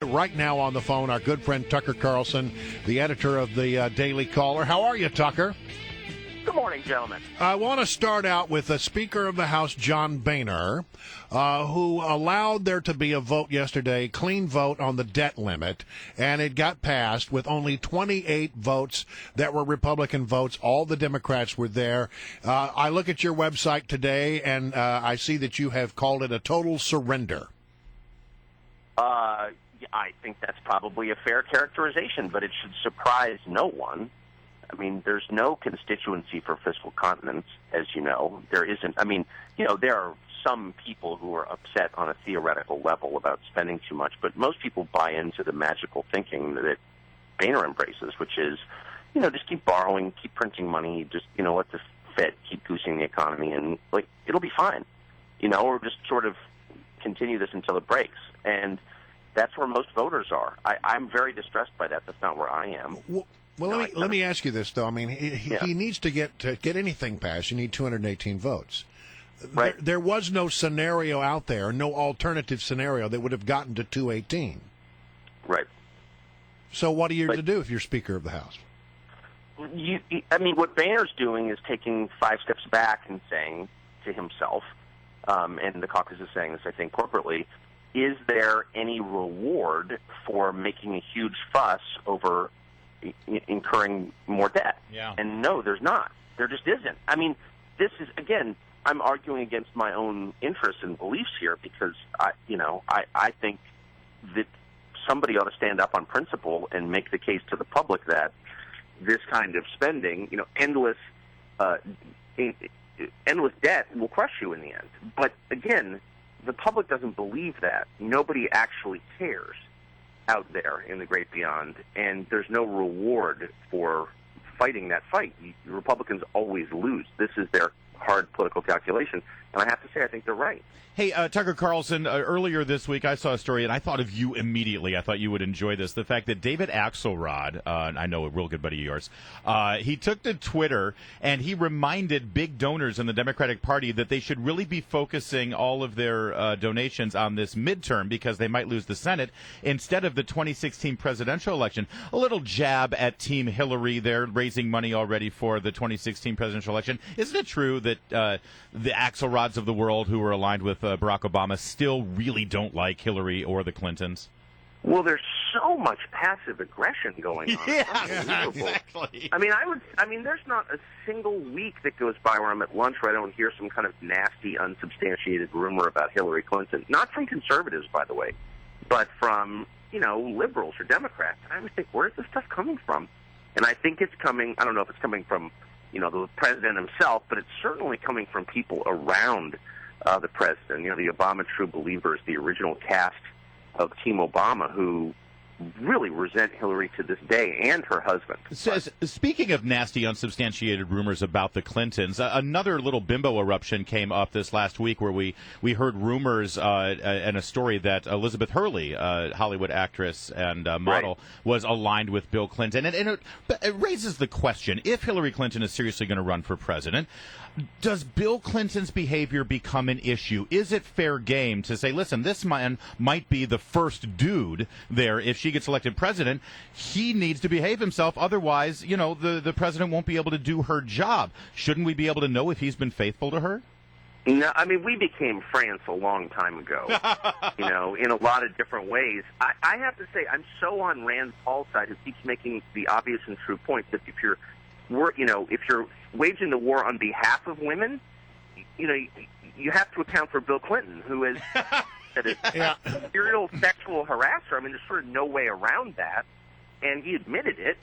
right now on the phone our good friend Tucker Carlson, the editor of the Daily Caller. How are you, Tucker? Good morning, gentlemen. I want to start out with the Speaker of the House, John Boehner, who allowed there to be a vote yesterday, clean vote on the debt limit, and it got passed with only 28 votes that were Republican votes. All the Democrats were there. I look at your website today, and I see that you have called it a total surrender. I think that's probably a fair characterization, but it should surprise no one. I mean, there's no constituency for fiscal continence, as you know. There isn't. I mean, there are some people who are upset on a theoretical level about spending too much, but most people buy into the magical thinking that Boehner embraces, which is, just keep borrowing, keep printing money, just, let the Fed keep goosing the economy, and, it'll be fine, or just sort of continue this until it breaks. And that's where most voters are. I'm very distressed by that. That's not where I am. Well, let me ask you this, though. I mean, he needs to get anything passed. You need 218 votes. Right. There was no scenario out there, no alternative scenario that would have gotten to 218. Right. So what are you to do if you're Speaker of the House? What Boehner's doing is taking 5 steps back and saying to himself, and the caucus is saying this, I think, corporately, is there any reward for making a huge fuss over incurring more debt? Yeah. And no, there's not. There just isn't. I mean, this is, again, I'm arguing against my own interests and beliefs here because, I think that somebody ought to stand up on principle and make the case to the public that this kind of spending, endless debt will crush you in the end. But, again, the public doesn't believe that. Nobody actually cares out there in the great beyond, and there's no reward for fighting that fight. Republicans always lose. This is their hard political calculation, and I have to say I think they're right. Hey, Tucker Carlson, earlier this week I saw a story, and I thought of you immediately. I thought you would enjoy this. The fact that David Axelrod, I know a real good buddy of yours, he took to Twitter, and he reminded big donors in the Democratic Party that they should really be focusing all of their donations on this midterm because they might lose the Senate instead of the 2016 presidential election. A little jab at Team Hillary there, raising money already for the 2016 presidential election. Isn't it true that the Axelrods of the world who are aligned with Barack Obama still really don't like Hillary or the Clintons? Well, there's so much passive aggression going on. Yeah, exactly. I mean, there's not a single week that goes by where I'm at lunch where I don't hear some kind of nasty, unsubstantiated rumor about Hillary Clinton. Not from conservatives, by the way, but from, liberals or Democrats. I always think, where's this stuff coming from? And I think it's coming, I don't know if it's coming from, the president himself, but it's certainly coming from people around the president, the Obama true believers, the original cast of Team Obama, who really resent Hillary to this day and her husband. Speaking of nasty, unsubstantiated rumors about the Clintons, another little bimbo eruption came up this last week where we heard rumors and a story that Elizabeth Hurley, Hollywood actress and model, was aligned with Bill Clinton. And it raises the question, if Hillary Clinton is seriously going to run for president, does Bill Clinton's behavior become an issue? Is it fair game to say, listen, this man might be the first dude there. If she gets elected president, he needs to behave himself. Otherwise, the president won't be able to do her job. Shouldn't we be able to know if he's been faithful to her? No, we became friends a long time ago, in a lot of different ways. I have to say, I'm so on Rand Paul's side, who keeps making the obvious and true point that if you're waging the war on behalf of women, you have to account for Bill Clinton, who is a serial sexual harasser. I mean, there's sort of no way around that, and he admitted it.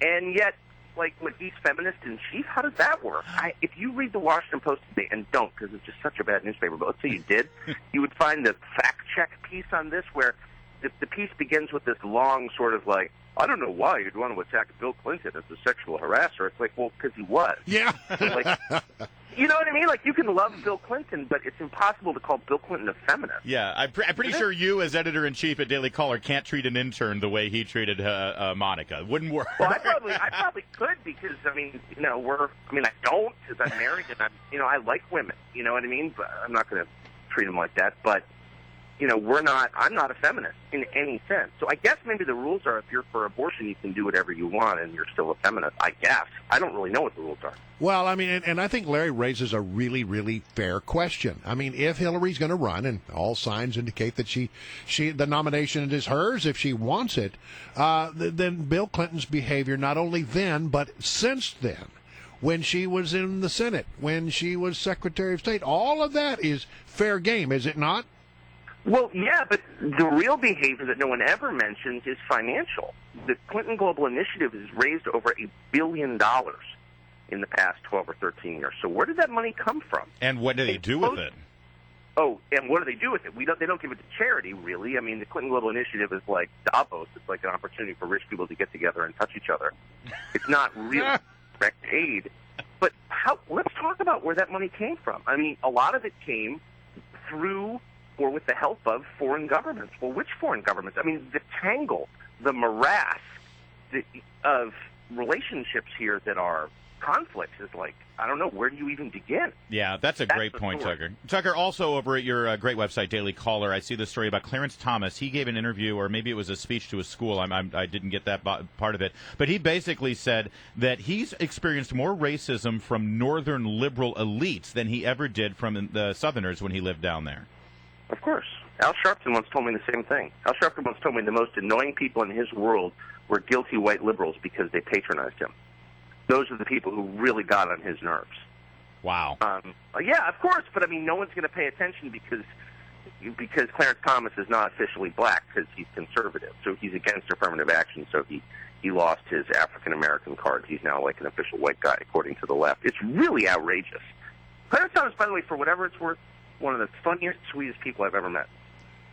And yet, when he's feminist in chief, how does that work? If you read the Washington Post today, and don't, because it's just such a bad newspaper, but let's say you did, you would find the fact-check piece on this where the piece begins with this long sort of I don't know why you'd want to attack Bill Clinton as a sexual harasser. It's well, because he was. Yeah. You know what I mean? You can love Bill Clinton, but it's impossible to call Bill Clinton a feminist. Yeah, I'm pretty sure you, as editor-in-chief at Daily Caller, can't treat an intern the way he treated Monica. Wouldn't work. Well, I probably could because I don't because I'm married and I like women. You know what I mean? But I'm not going to treat them like that. But I'm not a feminist in any sense. So I guess maybe the rules are if you're for abortion, you can do whatever you want and you're still a feminist. I guess. I don't really know what the rules are. Well, I mean, and I think Larry raises a really, really fair question. I mean, if Hillary's going to run, and all signs indicate that the nomination is hers if she wants it, then Bill Clinton's behavior, not only then, but since then, when she was in the Senate, when she was Secretary of State, all of that is fair game, is it not? Well, yeah, but the real behavior that no one ever mentions is financial. The Clinton Global Initiative has raised over $1 billion in the past 12 or 13 years. So where did that money come from? And what do they do with it? Oh, and what do they do with it? They don't give it to charity, really. I mean, the Clinton Global Initiative is like Davos. It's like an opportunity for rich people to get together and touch each other. It's not really direct aid. But let's talk about where that money came from. I mean, a lot of it came through or with the help of foreign governments. Well, which foreign governments? I mean, the tangle, the morass of relationships here that are conflicts is like, I don't know, where do you even begin? Yeah, that's a great point, Tucker. Tucker, also over at your great website, Daily Caller, I see the story about Clarence Thomas. He gave an interview, or maybe it was a speech to a school. I didn't get that part of it. But he basically said that he's experienced more racism from northern liberal elites than he ever did from the Southerners when he lived down there. Of course. Al Sharpton once told me the same thing. Al Sharpton once told me the most annoying people in his world were guilty white liberals because they patronized him. Those are the people who really got on his nerves. Wow. Yeah, of course, but I mean, no one's going to pay attention because Clarence Thomas is not officially black because he's conservative. So he's against affirmative action. So he lost his African American card. He's now like an official white guy, according to the left. It's really outrageous. Clarence Thomas, by the way, for whatever it's worth, one of the funniest, sweetest people I've ever met.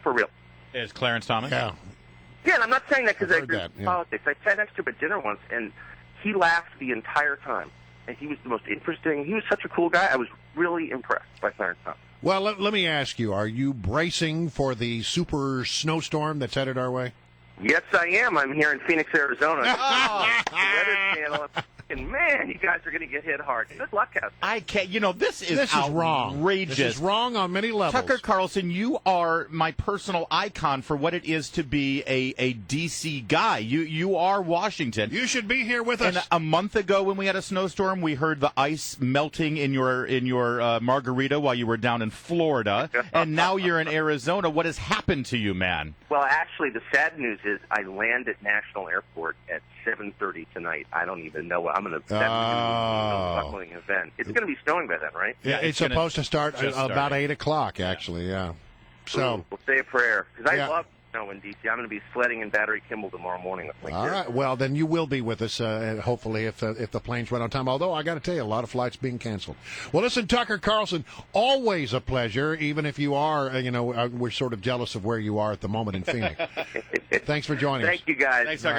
For real. Is Clarence Thomas? Yeah. Yeah, and I'm not saying that because I agree with yeah. politics. I sat next to him at dinner once, and he laughed the entire time. And he was the most interesting. He was such a cool guy. I was really impressed by Clarence Thomas. Well, let me ask you, are you bracing for the super snowstorm that's headed our way? Yes, I am. I'm here in Phoenix, Arizona. The Weather Channel. And man, you guys are going to get hit hard. Good luck out there. I can't. This is wrong. Outrageous. This is wrong on many levels. Tucker Carlson, you are my personal icon for what it is to be a D.C. guy. You are Washington. You should be here with us. And a month ago when we had a snowstorm, we heard the ice melting in your margarita while you were down in Florida. And now you're in Arizona. What has happened to you, man? Well, actually, the sad news is I land at National Airport at 7:30 tonight. I don't even know what I'm going to. That's a buckling event. It's going to be snowing by then, right? Yeah, it's supposed to start about 8 o'clock, actually. Yeah. So we'll say a prayer because I love snow in D.C. I'm going to be sledding in Battery Kimball tomorrow morning. All right. Well, then you will be with us, hopefully, if the planes run on time. Although I got to tell you, a lot of flights being canceled. Well, listen, Tucker Carlson, always a pleasure. Even if you are, we're sort of jealous of where you are at the moment in Phoenix. Thanks for joining us. Thank you, guys. Thanks, Tucker.